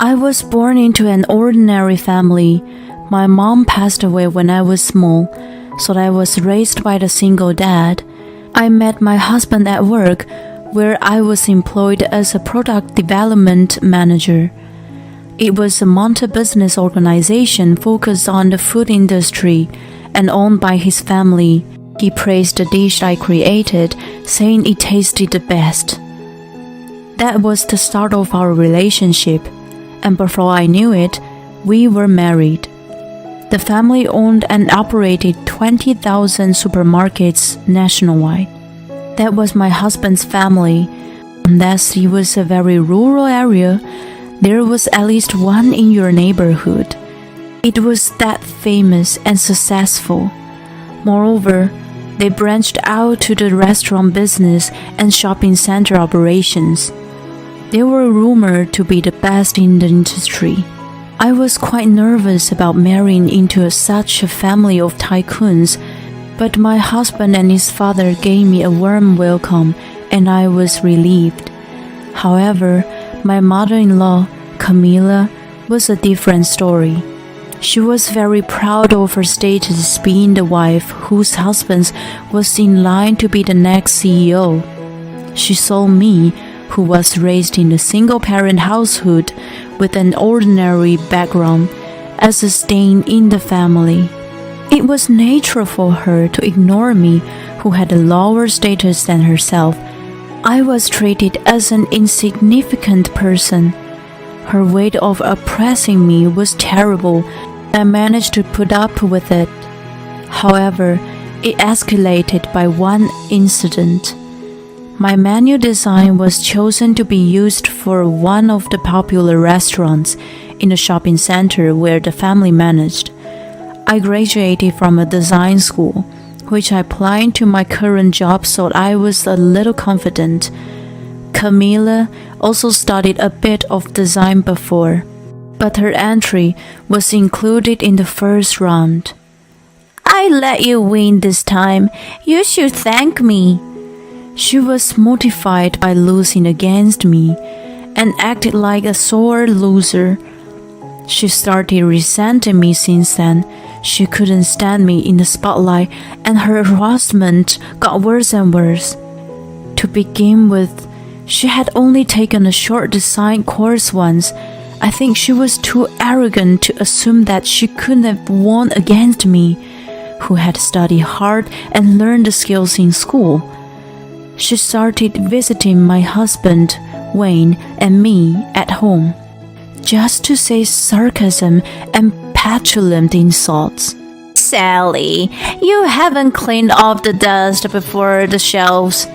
I was born into an ordinary family. My mom passed away when I was small, so I was raised by a single dad. I met my husband at work, where I was employed as a product development manager. It was a multi-business organization focused on the food industry and owned by his family. He praised the dish I created, saying it tasted the best. That was the start of our relationship, and before I knew it, we were married. The family owned and operated 20,000 supermarkets nationwide. That was my husband's family. Unless it was a very rural area, there was at least one in your neighborhood. It was that famous and successful. Moreover, they branched out to the restaurant business and shopping center operations. They were rumored to be the best in the industry. I was quite nervous about marrying into such a family of tycoons, but my husband and his father gave me a warm welcome, and I was relieved. However, my mother-in-law, Camilla, was a different story. She was very proud of her status being the wife whose husband was in line to be the next CEO. She saw me, who was raised in a single-parent household with an ordinary background, as a stain in the family. It was natural for her to ignore me, who had a lower status than herself. I was treated as an insignificant person. Her way of oppressing me was terrible. I managed to put up with it. However, it escalated by one incident. My menu design was chosen to be used for one of the popular restaurants in the shopping center where the family managed. I graduated from a design school, which I applied to my current job, so I was a little confident. Camilla also studied a bit of design before, but her entry was included in the first round. "I let you win this time. You should thank me." She was mortified by losing against me and acted like a sore loser. She started resenting me since then. She couldn't stand me in the spotlight, and her harassment got worse and worse. To begin with, she had only taken a short design course once. I think she was too arrogant to assume that she couldn't have won against me, who had studied hard and learned the skills in school. She started visiting my husband, Wayne, and me at home, just to say sarcasm and petulant insults. "Sally, you haven't cleaned off the dust before the shelves."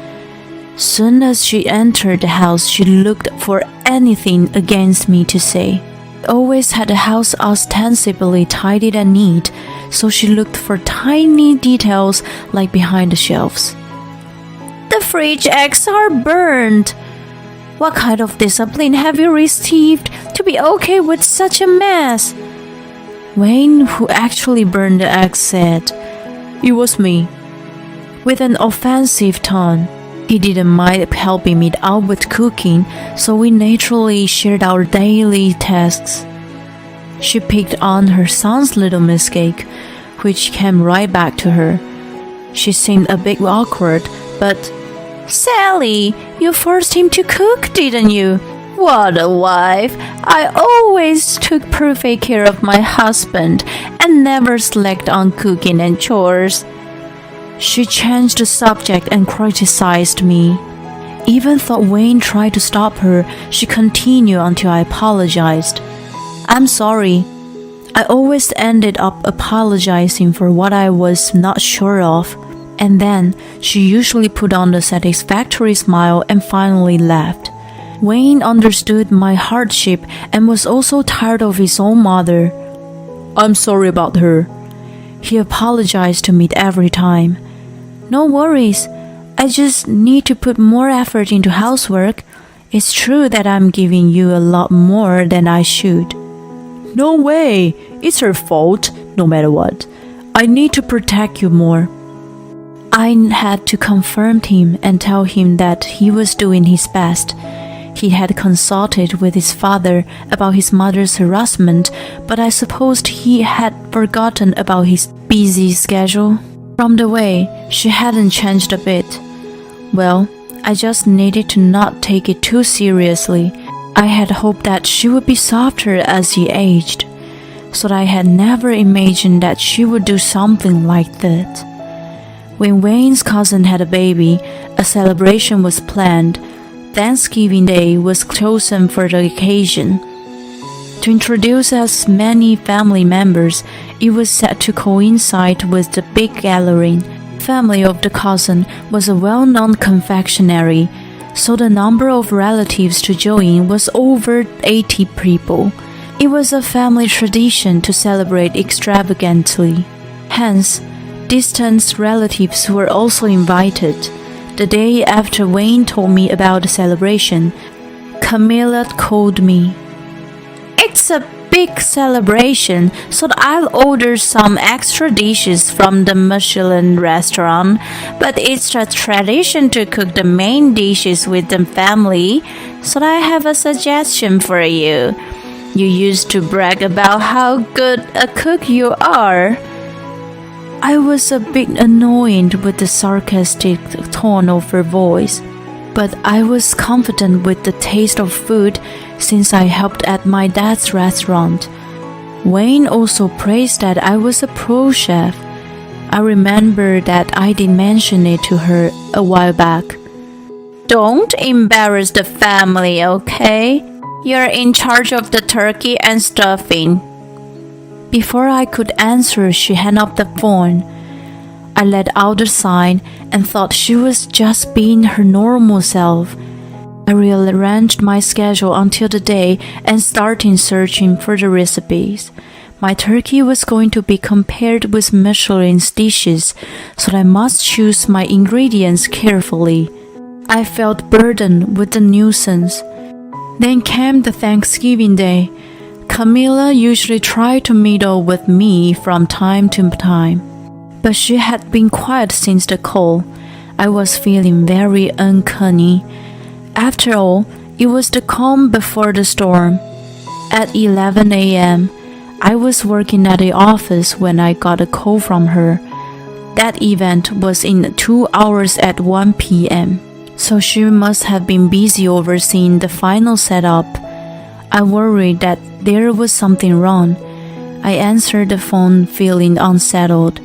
Soon as she entered the house, she looked for anything against me to say. I always had the house ostensibly tidy and neat, so she looked for tiny details like behind the shelves. "The fridge eggs are burned. What kind of discipline have you received to be okay with such a mess?" Wayne, who actually burned the eggs, said, "It was me," with an offensive tone. He didn't mind helping me out with cooking, so we naturally shared our daily tasks. She picked on her son's little mistake, which came right back to her. She seemed a bit awkward, but, "Sally, you forced him to cook, didn't you? What a wife! I always took perfect care of my husband and never slacked on cooking and chores." She changed the subject and criticized me. Even though Wayne tried to stop her, she continued until I apologized. "I'm sorry." I always ended up apologizing for what I was not sure of, and then she usually put on a satisfactory smile and finally left. Wayne understood my hardship and was also tired of his own mother. "I'm sorry about her." He apologized to me every time. "No worries. I just need to put more effort into housework. It's true that I'm giving you a lot more than I should." "No way. It's her fault, no matter what. I need to protect you more." I had to confirm him and tell him that he was doing his best. He had consulted with his father about his mother's harassment, but I supposed he had forgotten about his busy schedule. From the way, she hadn't changed a bit. Well, I just needed to not take it too seriously. I had hoped that she would be softer as she aged, so I had never imagined that she would do something like that. When Wayne's cousin had a baby, a celebration was planned. Thanksgiving Day was chosen for the occasion. To introduce as many family members, it was set to coincide with the big gathering. The family of the cousin was a well-known confectionery, so the number of relatives to join was over 80 people. It was a family tradition to celebrate extravagantly. Hence, distant relatives were also invited. The day after Wayne told me about the celebration, Camilla called me. "It's a big celebration, so I'll order some extra dishes from the Michelin restaurant, but it's a tradition to cook the main dishes with the family, so I have a suggestion for you. You used to brag about how good a cook you are." I was a bit annoyed with the sarcastic tone of her voice, but I was confident with the taste of food since I helped at my dad's restaurant. Wayne also praised that I was a pro chef. I remember that I did mention it to her a while back. "Don't embarrass the family, okay? You're in charge of the turkey and stuffing." Before I could answer, she hung up the phone. I let out a sigh and thought she was just being her normal self. I rearranged my schedule until the day and started searching for the recipes. My turkey was going to be compared with Michelin's dishes, so I must choose my ingredients carefully. I felt burdened with the nuisance. Then came the Thanksgiving Day. Camilla usually tried to meddle with me from time to time, but she had been quiet since the call. I was feeling very uncanny. After all, it was the calm before the storm. At 11 a.m., I was working at the office when I got a call from her. That event was in 2 hours at 1 p.m., so she must have been busy overseeing the final setup. I worried that there was something wrong. I answered the phone feeling unsettled.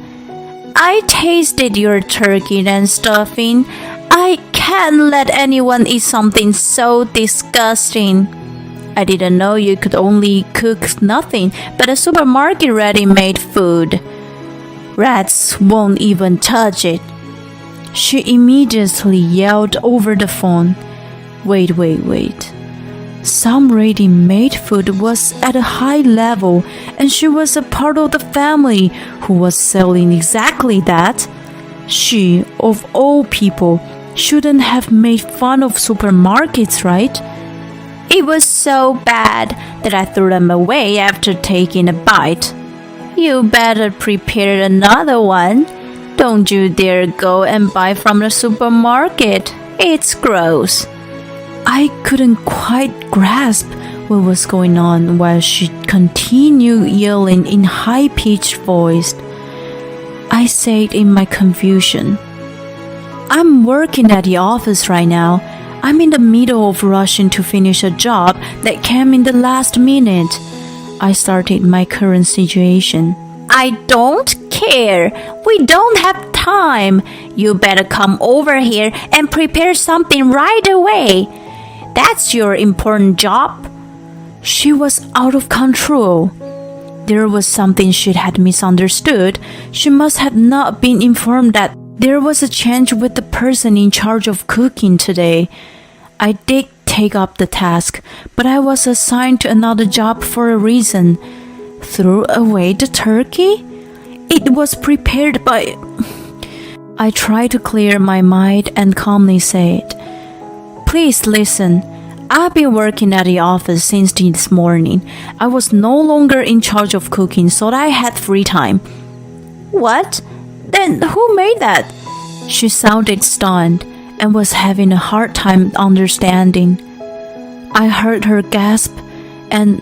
"I tasted your turkey and stuffing. I can't let anyone eat something so disgusting. I didn't know you could only cook nothing but a supermarket ready-made food. Rats won't even touch it." She immediately yelled over the phone. Wait. Some ready-made food was at a high level, and she was a part of the family who was selling exactly that. She, of all people, shouldn't have made fun of supermarkets, right? "It was so bad that I threw them away after taking a bite." "You better prepare another one. Don't you dare go and buy from the supermarket. It's gross." I couldn't quite grasp what was going on while she continued yelling in high-pitched voice. I said in my confusion, "I'm working at the office right now. I'm in the middle of rushing to finish a job that came in the last minute." I started my current situation. "I don't care. We don't have time. You better come over here and prepare something right away. That's your important job." She was out of control. There was something she had misunderstood. She must have not been informed that there was a change with the person in charge of cooking today. I did take up the task, but I was assigned to another job for a reason. Throw away the turkey? It was prepared by... I tried to clear my mind and calmly said, "Please listen. I've been working at the office since this morning. I was no longer in charge of cooking, so I had free time." "What? Then who made that?" She sounded stunned and was having a hard time understanding. I heard her gasp, and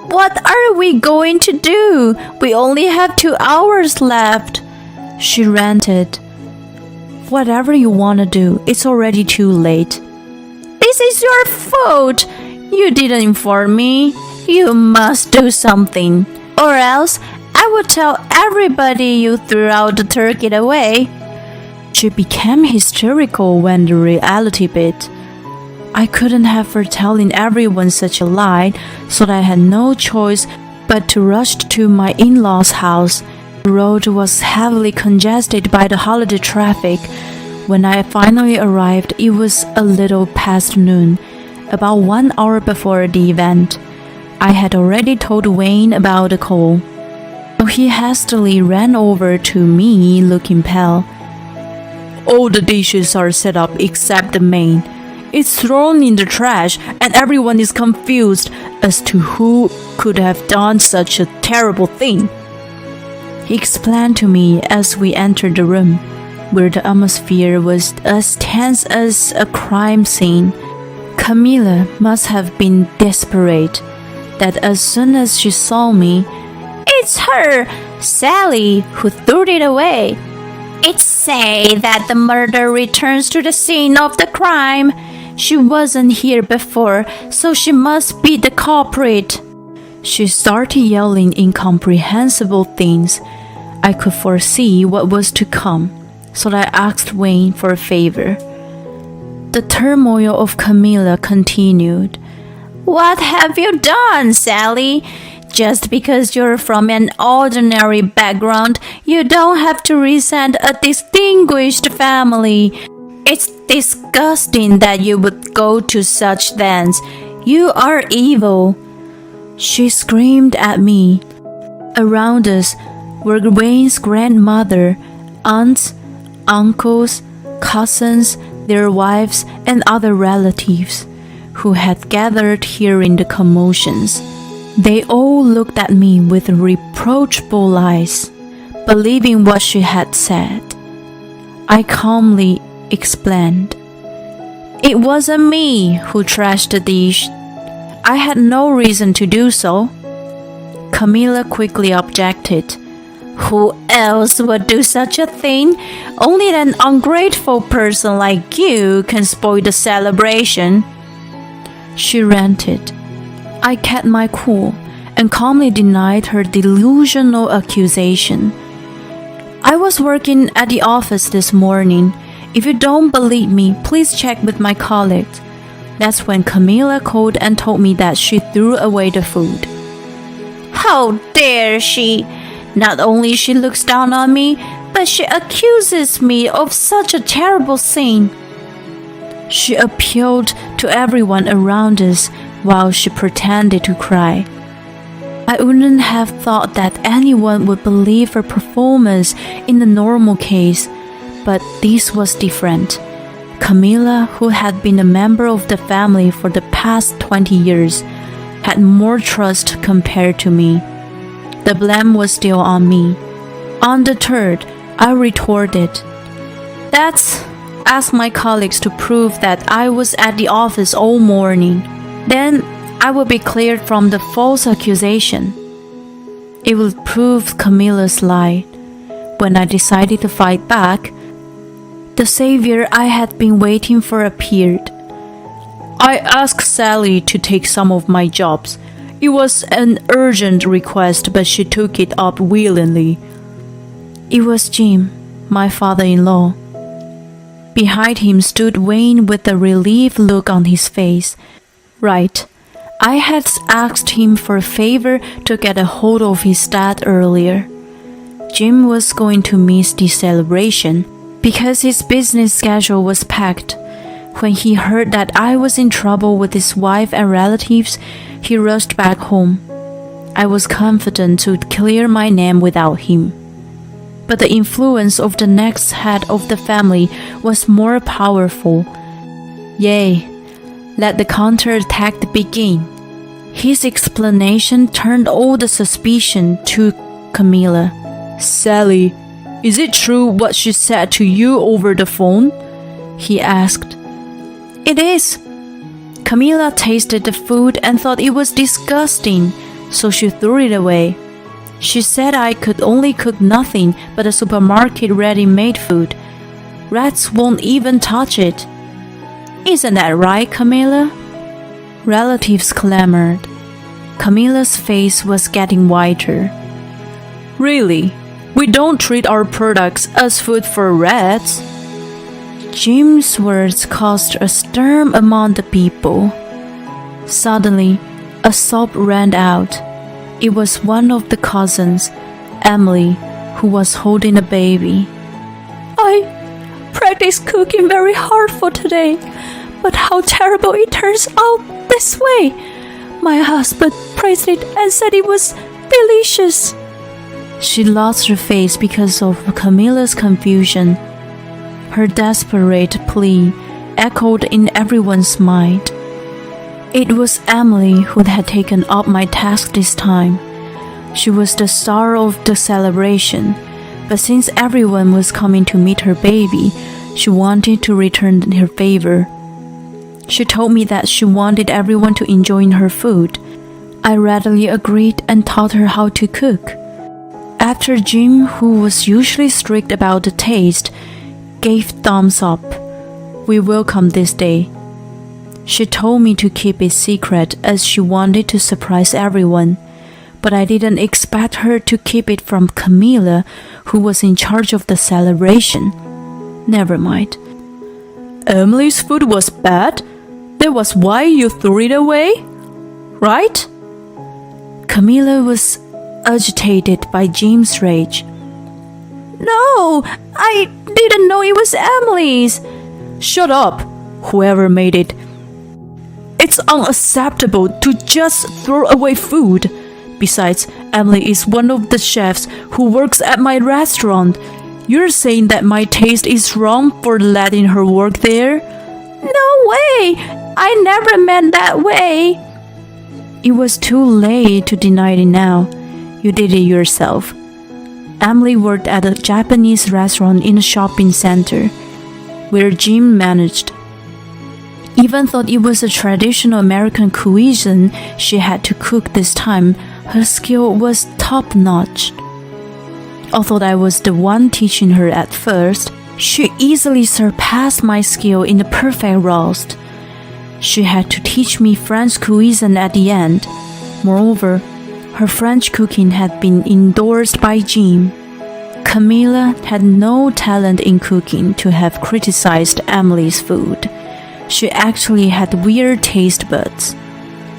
"What are we going to do? We only have 2 hours left," she ranted. "Whatever you want to do, it's already too late." "This is your fault. You didn't inform me. You must do something, or else I will tell everybody you threw out the turkey away." She became hysterical when the reality bit. I couldn't have her telling everyone such a lie, so I had no choice but to rush to my in-laws' house. The road was heavily congested by the holiday traffic. When I finally arrived, it was a little past noon, about 1 hour before the event. I had already told Wayne about the call. He hastily ran over to me, looking pale. "All the dishes are set up except the main. It's thrown in the trash, and everyone is confused as to who could have done such a terrible thing," he explained to me as we entered the room, where the atmosphere was as tense as a crime scene. Camilla must have been desperate, that as soon as she saw me, "It's her, Sally, who threw it away. It's say that the murderer returns to the scene of the crime. She wasn't here before, so she must be the culprit." She started yelling incomprehensible things. I could foresee what was to come, so I asked Wayne for a favor. The turmoil of Camilla continued. "What have you done, Sally? Just because you're from an ordinary background, you don't have to resent a distinguished family. It's disgusting that you would go to such lengths. You are evil," she screamed at me. Around us were Wayne's grandmother, aunts, uncles, cousins, their wives, and other relatives, who had gathered hearing the commotions. They all looked at me with reproachful eyes, believing what she had said. I calmly explained. "It wasn't me who trashed the dish. I had no reason to do so." Camilla quickly objected. "Who else would do such a thing? Only an ungrateful person like you can spoil the celebration," she ranted. I kept my cool and calmly denied her delusional accusation. "I was working at the office this morning. If you don't believe me, please check with my colleagues." That's when Camilla called and told me that she threw away the food. "How dare she! Not only she looks down on me, but she accuses me of such a terrible sin." She appealed to everyone around us while she pretended to cry. I wouldn't have thought that anyone would believe her performance in a normal case, but this was different. Camilla, who had been a member of the family for the past 20 years, had more trust compared to me. The blame was still on me. Undeterred, I retorted, Ask my colleagues to prove that I was at the office all morning. Then I will be cleared from the false accusation." It would prove Camilla's lie. When I decided to fight back, the savior I had been waiting for appeared. "I asked Sally to take some of my jobs. It was an urgent request, but she took it up willingly." It was Jim, my father-in-law. Behind him stood Wayne with a relieved look on his face. Right. I had asked him for a favor to get a hold of his dad earlier. Jim was going to miss the celebration because his business schedule was packed. When he heard that I was in trouble with his wife and relatives, he rushed back home. I was confident to clear my name without him. But the influence of the next head of the family was more powerful. Yea, let the counterattack begin. His explanation turned all the suspicion to Camilla. "Sally, is it true what she said to you over the phone?" he asked. "It is," Camilla tasted the food and thought it was disgusting, so she threw it away. She said I could only cook nothing but a supermarket ready-made food. Rats won't even touch it. Isn't that right, Camilla? Relatives clamored. Camilla's face was getting whiter. Really? We don't treat our products as food for rats? Jim's words caused a stir among the people. Suddenly, a sob ran out. It was one of the cousins, Emily, who was holding a baby. I practiced cooking very hard for today, but how terrible it turns out this way. My husband praised it and said it was delicious. She lost her face because of Camilla's confusion. Her desperate plea echoed in everyone's mind. It was Emily who had taken up my task this time. She was the star of the celebration, but since everyone was coming to meet her baby, she wanted to return her favor. She told me that she wanted everyone to enjoy her food. I readily agreed and taught her how to cook. After Jim, who was usually strict about the taste, gave thumbs up, we welcomed this day. She told me to keep it secret as she wanted to surprise everyone, but I didn't expect her to keep it from Camilla, who was in charge of the celebration. Never mind. Emily's food was bad? That was why you threw it away? Right? Camilla was agitated by Jim's rage. No, I didn't know it was Emily's. Shut up, whoever made it. It's unacceptable to just throw away food. Besides, Emily is one of the chefs who works at my restaurant. You're saying that my taste is wrong for letting her work there? No way! I never meant that way. It was too late to deny it now. You did it yourself. Emily worked at a Japanese restaurant in a shopping center, where Jim managed. Even though it was a traditional American cuisine she had to cook this time, her skill was top-notch. Although I was the one teaching her at first, she easily surpassed my skill in the perfect roast. She had to teach me French cuisine at the end. Moreover, her French cooking had been endorsed by Jim. Camilla had no talent in cooking to have criticized Emily's food. She actually had weird taste buds.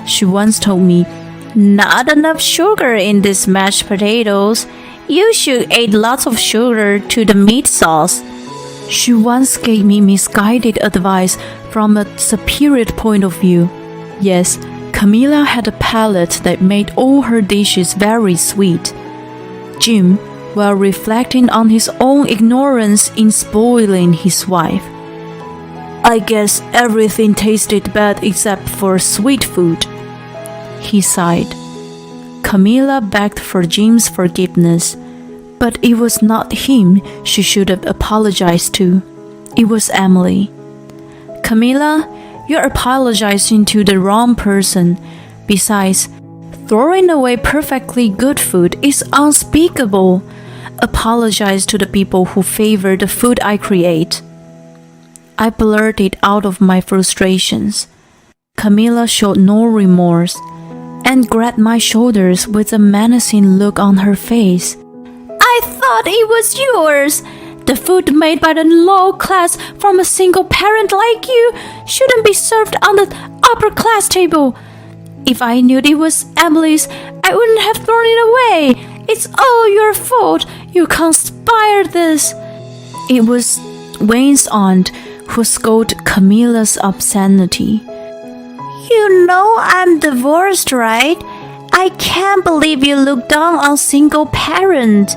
She once told me, "Not enough sugar in these mashed potatoes. You should add lots of sugar to the meat sauce." She once gave me misguided advice from a superior point of view. Yes, Camilla had a palate that made all her dishes very sweet. Jim, while reflecting on his own ignorance in spoiling his wife. I guess everything tasted bad except for sweet food. He sighed. Camilla begged for Jim's forgiveness, but it was not him she should have apologized to. It was Emily. Camilla, you're apologizing to the wrong person. Besides, throwing away perfectly good food is unspeakable. Apologize to the people who favor the food I create. I blurted out of my frustrations. Camilla showed no remorse and grabbed my shoulders with a menacing look on her face. I thought it was yours. The food made by the low class from a single parent like you shouldn't be served on the upper class table. If I knew it was Emily's, I wouldn't have thrown it away. It's all your fault. You conspired this. It was Wayne's aunt who scolded Camilla's obscenity. You know I'm divorced, right? I can't believe you look down on single parent.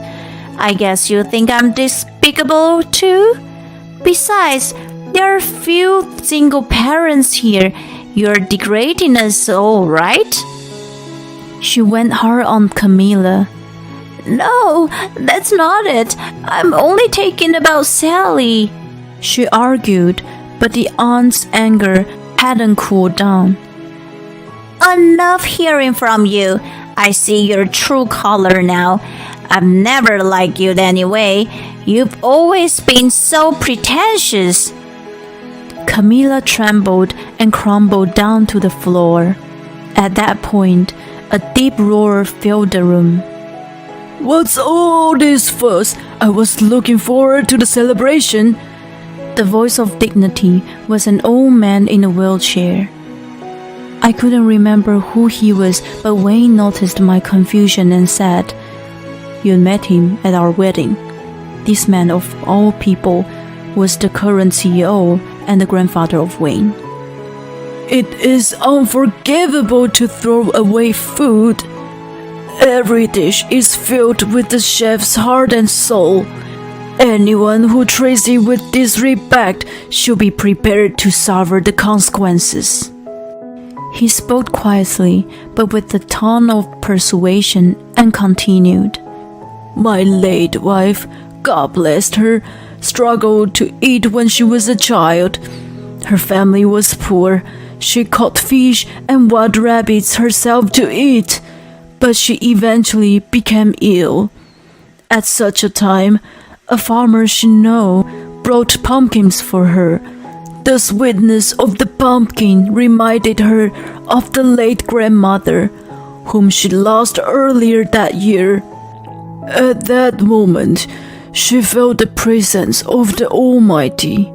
I guess you think I'm despicable too? Besides, there are few single parents here. You're degrading us all, right? She went hard on Camilla. No, that's not it. I'm only thinking about Sally. She argued, but the aunt's anger hadn't cooled down. Enough hearing from you. I see your true color now. I've never liked you anyway. You've always been so pretentious. Camilla trembled and crumbled down to the floor. At that point, a deep roar filled the room. What's all this fuss? I was looking forward to the celebration. The voice of dignity was an old man in a wheelchair. I couldn't remember who he was, but Wayne noticed my confusion and said, "You met him at our wedding." This man of all people was the current CEO and the grandfather of Wayne. It is unforgivable to throw away food. Every dish is filled with the chef's heart and soul. Anyone who treats it with disrespect should be prepared to suffer the consequences. He spoke quietly, but with the tone of persuasion, and continued. My late wife, God bless her, struggled to eat when she was a child. Her family was poor. She caught fish and wild rabbits herself to eat, but she eventually became ill. At such a time, a farmer she knew brought pumpkins for her. The sweetness of the pumpkin reminded her of the late grandmother, whom she lost earlier that year. At that moment, she felt the presence of the Almighty.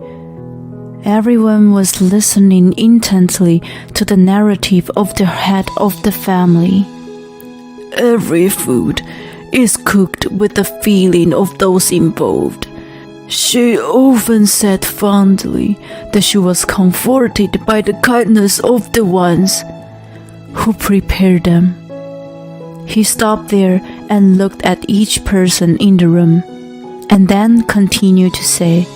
Everyone was listening intently to the narrative of the head of the family. Every food is cooked with the feeling of those involved. She often said fondly that she was comforted by the kindness of the ones who prepared them. He stopped there and looked at each person in the room, and then continued to say,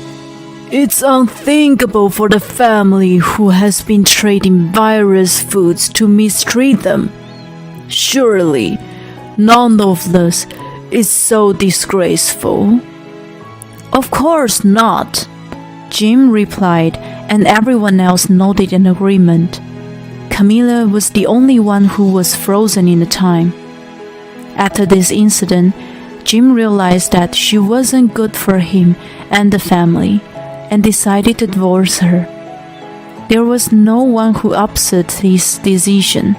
It's unthinkable for the family who has been trading various foods to mistreat them. Surely, none of this is so disgraceful. Of course not, Jim replied, and everyone else nodded in agreement. Camilla was the only one who was frozen in time. After this incident, Jim realized that she wasn't good for him and the family, and decided to divorce her. There was no one who upset his decision.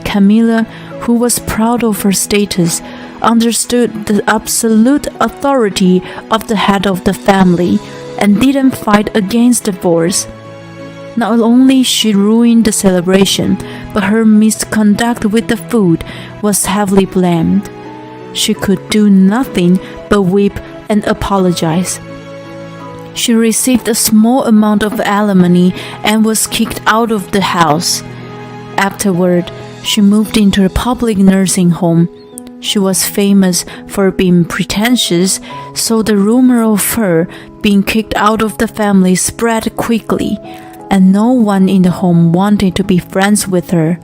Camilla, who was proud of her status, understood the absolute authority of the head of the family and didn't fight against divorce. Not only she ruined the celebration, but her misconduct with the food was heavily blamed. She could do nothing but weep and apologize. She received a small amount of alimony and was kicked out of the house. Afterward, she moved into a public nursing home. She was famous for being pretentious, so the rumor of her being kicked out of the family spread quickly, and no one in the home wanted to be friends with her.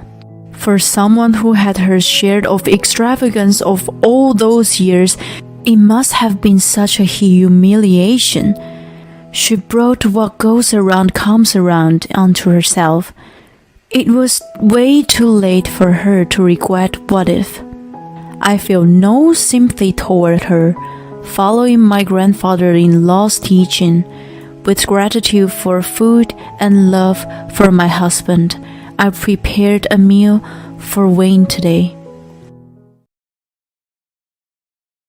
For someone who had her share of extravagance of all those years, it must have been such a humiliation. She brought what goes around comes around onto herself. It was way too late for her to regret what if. I feel no sympathy toward her, following my grandfather-in-law's teaching. With gratitude for food and love for my husband, I prepared a meal for Wayne today.